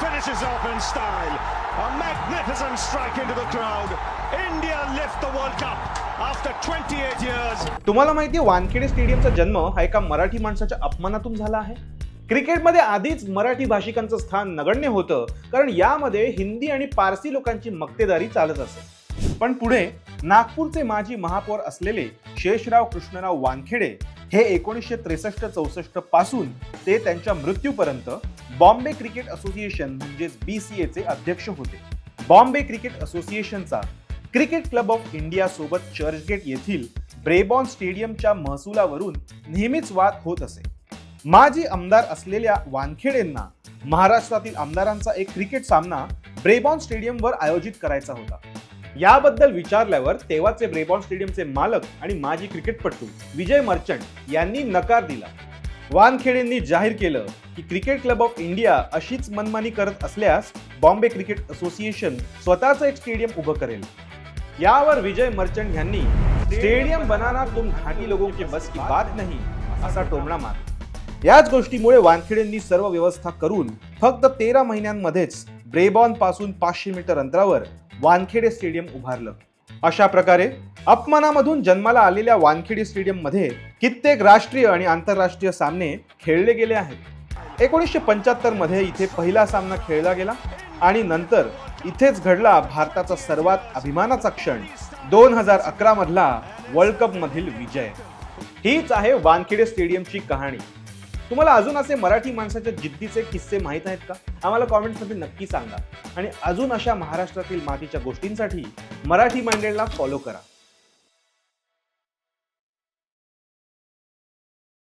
finishes off in style. A magnificent strike into the crowd. India lift the World Cup after 28 years. तुम्हाला माहिती आहे वानखेडे स्टेडियमचा जन्म हा एका मराठी माणसाच्या अपमानातून झाला आहे. क्रिकेटमध्ये आधीच मराठी भाषिकांचं स्थान नगण्य होतं, कारण यामध्ये हिंदी आणि पारसी लोकांची मक्तेदारी चालत असे. पण पुढे नागपूरचे माजी महापौर असलेले शेषराव कृष्णराव वानखेडे हे 1963-64 पासून ते त्यांच्या मृत्यूपर्यंत बॉम्बे क्रिकेट असोसिएशन म्हणजेच BCA चे अध्यक्ष होते. बॉम्बे क्रिकेट असोसिएशनचा क्रिकेट क्लब ऑफ इंडिया सोबत चर्चगेट येथील ब्रेबॉर्न स्टेडियमच्या महसुलावरून नेहमीच वाद होत असे. माजी आमदार असलेल्या वानखेडेंना महाराष्ट्रातील आमदारांचा एक क्रिकेट सामना ब्रेबॉर्न स्टेडियमवर आयोजित करायचा होता. याबद्दल विचारल्यावर तेव्हाचे ब्रेबॉर्न स्टेडियमचे मालक आणि माजी क्रिकेटपटू विजय मर्चंट यांनी नकार दिला. वानखेडेंनी जाहीर केलं की क्रिकेट क्लब ऑफ इंडिया अशीच मनमानी करत असल्यास बॉम्बे क्रिकेट असोसिएशन स्वतःचं एक स्टेडियम उभं करेल. यावर विजय मर्चंट यांनी स्टेडियम बनाना तुम घाटी लोगों के बस की बात नहीं असा टोमणा मारला. याच गोष्टीमुळे वानखेडेंनी सर्व व्यवस्था करून फक्त 13 महिन्यांमध्येच ब्रेबॉर्न पासून 500 मीटर अंतरावर वानखेडे स्टेडियम उभारलं. अशा प्रकारे अपमानामधून जन्माला आलेल्या वानखेडे स्टेडियम मध्ये कित्येक राष्ट्रीय आणि आंतरराष्ट्रीय सामने खेळले गेले आहेत. 1975 मध्ये इथे पहिला सामना खेळला गेला आणि नंतर इथेच घडला भारताचा सर्वात अभिमानाचा क्षण 2011 मधला वर्ल्ड कप मधील विजय. हीच आहे वानखेडे स्टेडियमची कहाणी. तुम्हाला अजून असे मराठी माणसाच्या जिद्दीचे किस्से माहीत आहेत का? आम्हाला कॉमेंट्समध्ये नक्की सांगा. आणि अजून अशा महाराष्ट्रातील मातीच्या गोष्टींसाठी मराठी माइंडेडला फॉलो करा.